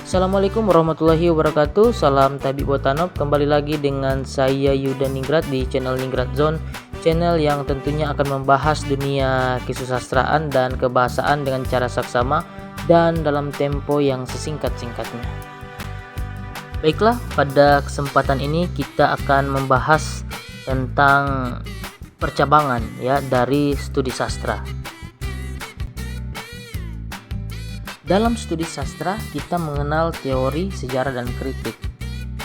Assalamualaikum warahmatullahi wabarakatuh. Salam Tabi Botanop. Kembali lagi dengan saya Yuda Ningrat di channel Ningrat Zone, channel yang tentunya akan membahas dunia kesusastraan dan kebahasaan dengan cara saksama dan dalam tempo yang sesingkat-singkatnya. Baiklah, pada kesempatan ini kita akan membahas tentang percabangan ya dari studi sastra. Dalam studi sastra, kita mengenal teori, sejarah, dan kritik.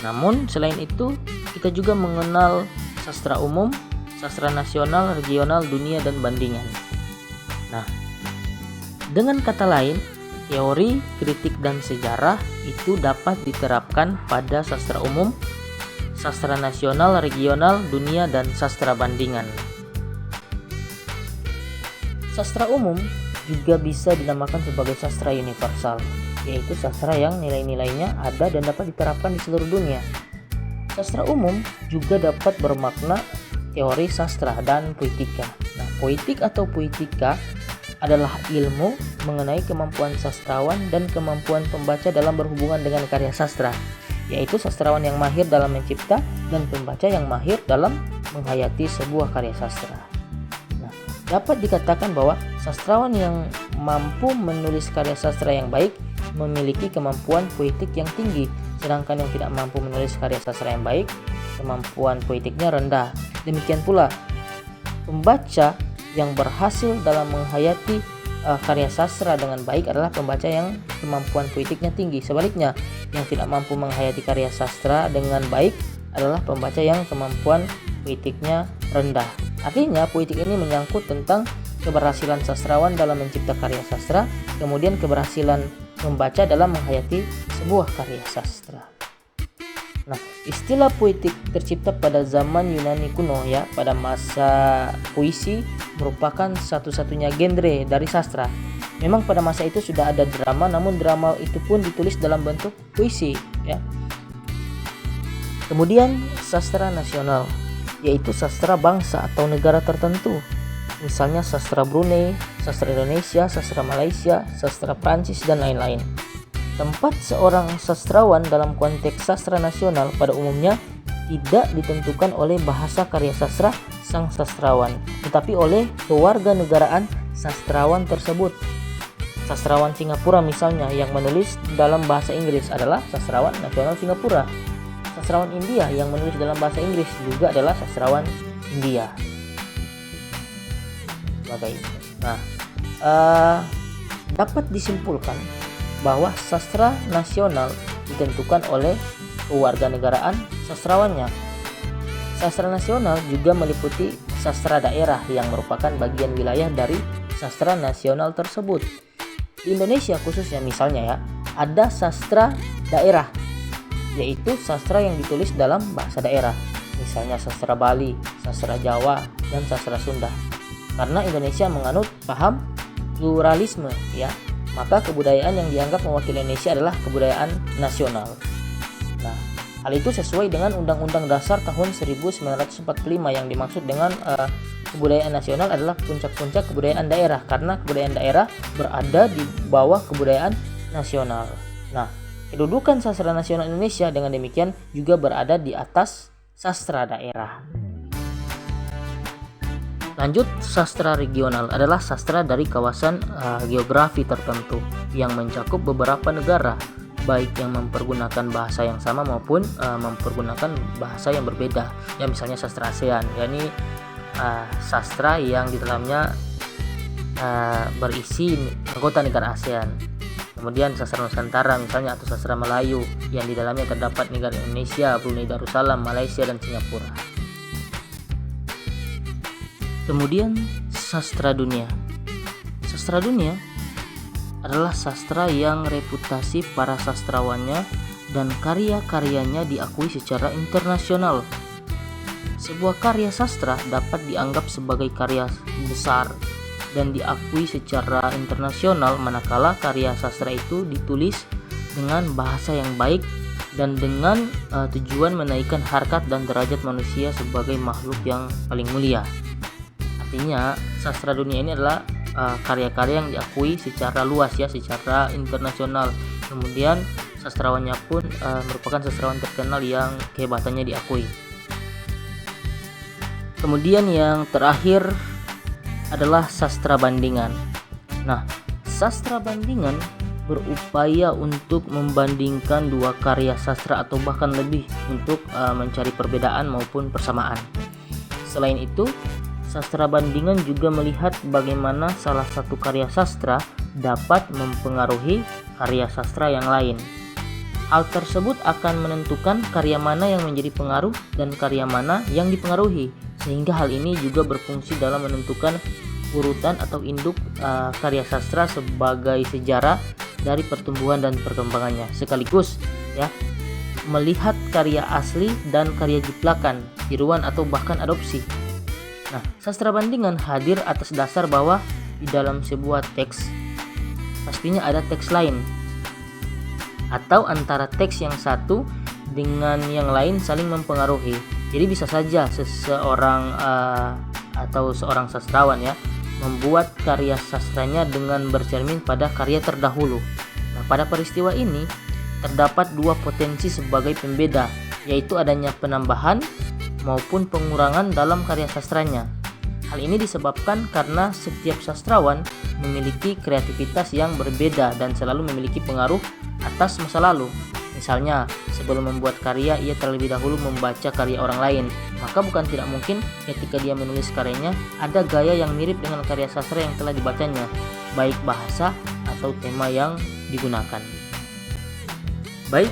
Namun, selain itu, kita juga mengenal sastra umum, sastra nasional, regional, dunia, dan bandingan. Nah, dengan kata lain, teori, kritik, dan sejarah itu dapat diterapkan pada sastra umum, sastra nasional, regional, dunia, dan sastra bandingan. Sastra umum juga bisa dinamakan sebagai sastra universal, yaitu sastra yang nilai-nilainya ada dan dapat diterapkan di seluruh dunia. Sastra umum juga dapat bermakna teori sastra dan poetika. Nah, poetik atau poetika adalah ilmu mengenai kemampuan sastrawan dan kemampuan pembaca dalam berhubungan dengan karya sastra, yaitu sastrawan yang mahir dalam mencipta dan pembaca yang mahir dalam menghayati sebuah karya sastra. Dapat dikatakan bahwa sastrawan yang mampu menulis karya sastra yang baik memiliki kemampuan poetik yang tinggi, sedangkan yang tidak mampu menulis karya sastra yang baik, kemampuan poetiknya rendah. Demikian pula, pembaca yang berhasil dalam menghayati karya sastra dengan baik adalah pembaca yang kemampuan poetiknya tinggi. Sebaliknya, yang tidak mampu menghayati karya sastra dengan baik adalah pembaca yang kemampuan poetiknya rendah. Artinya, poetik ini menyangkut tentang keberhasilan sastrawan dalam mencipta karya sastra, kemudian keberhasilan membaca dalam menghayati sebuah karya sastra. Nah, istilah poetik tercipta pada zaman Yunani kuno ya, pada masa puisi merupakan satu-satunya genre dari sastra. Memang pada masa itu sudah ada drama, namun drama itu pun ditulis dalam bentuk puisi ya. Kemudian sastra nasional, yaitu sastra bangsa atau negara tertentu. Misalnya sastra Brunei, sastra Indonesia, sastra Malaysia, sastra Prancis, dan lain-lain. Tempat seorang sastrawan dalam konteks sastra nasional pada umumnya tidak ditentukan oleh bahasa karya sastra sang sastrawan, tetapi oleh kewarganegaraan sastrawan tersebut. Sastrawan Singapura misalnya yang menulis dalam bahasa Inggris adalah sastrawan nasional Singapura. Sastrawan India yang menulis dalam bahasa Inggris juga adalah sastrawan India. Nah, dapat disimpulkan bahwa sastra nasional ditentukan oleh kewarganegaraan sastrawannya. Sastra nasional juga meliputi sastra daerah yang merupakan bagian wilayah dari sastra nasional tersebut. Di Indonesia khususnya misalnya ya, ada sastra daerah, yaitu sastra yang ditulis dalam bahasa daerah, misalnya sastra Bali, sastra Jawa, dan sastra Sunda. Karena Indonesia menganut paham pluralisme ya, maka kebudayaan yang dianggap mewakili Indonesia adalah kebudayaan nasional. Nah, hal itu sesuai dengan Undang-Undang Dasar tahun 1945 yang dimaksud dengan kebudayaan nasional adalah puncak-puncak kebudayaan daerah, karena kebudayaan daerah berada di bawah kebudayaan nasional. Nah, kedudukan sastra nasional Indonesia dengan demikian juga berada di atas sastra daerah. Lanjut, sastra regional adalah sastra dari kawasan geografi tertentu yang mencakup beberapa negara, baik yang mempergunakan bahasa yang sama maupun mempergunakan bahasa yang berbeda. Ya, misalnya sastra ASEAN, yakni sastra yang di dalamnya berisi anggota negara ASEAN. Kemudian sastra Nusantara misalnya, atau sastra Melayu yang di dalamnya terdapat negara Indonesia, Brunei Darussalam, Malaysia, dan Singapura. Kemudian sastra dunia. Sastra dunia adalah sastra yang reputasi para sastrawannya dan karya-karyanya diakui secara internasional. Sebuah karya sastra dapat dianggap sebagai karya besar dan diakui secara internasional manakala karya sastra itu ditulis dengan bahasa yang baik dan dengan tujuan menaikkan harkat dan derajat manusia sebagai makhluk yang paling mulia. Artinya sastra dunia ini adalah karya-karya yang diakui secara luas ya, secara internasional. Kemudian sastrawannya pun merupakan sastrawan terkenal yang kehebatannya diakui. Kemudian yang terakhir adalah sastra bandingan. Nah, sastra bandingan berupaya untuk membandingkan dua karya sastra atau bahkan lebih untuk mencari perbedaan maupun persamaan. Selain itu, sastra bandingan juga melihat bagaimana salah satu karya sastra dapat mempengaruhi karya sastra yang lain. Hal tersebut akan menentukan karya mana yang menjadi pengaruh dan karya mana yang dipengaruhi, sehingga hal ini juga berfungsi dalam menentukan urutan atau induk karya sastra sebagai sejarah dari pertumbuhan dan perkembangannya, sekaligus ya melihat karya asli dan karya jiplakan, tiruan atau bahkan adopsi. Nah, sastra bandingan hadir atas dasar bahwa di dalam sebuah teks pastinya ada teks lain, atau antara teks yang satu dengan yang lain saling mempengaruhi. Jadi bisa saja seseorang atau seorang sastrawan ya membuat karya sastranya dengan bercermin pada karya terdahulu. Nah, pada peristiwa ini terdapat dua potensi sebagai pembeda, yaitu adanya penambahan maupun pengurangan dalam karya sastranya. Hal ini disebabkan karena setiap sastrawan memiliki kreativitas yang berbeda dan selalu memiliki pengaruh atas masa lalu. Misalnya, sebelum membuat karya, ia terlebih dahulu membaca karya orang lain. Maka bukan tidak mungkin ketika dia menulis karyanya, ada gaya yang mirip dengan karya sastra yang telah dibacanya, baik bahasa atau tema yang digunakan. Baik,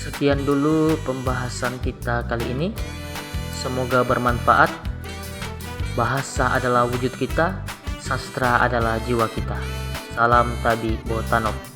sekian dulu pembahasan kita kali ini. Semoga bermanfaat. Bahasa adalah wujud kita, sastra adalah jiwa kita. Salam Tabi Botanov.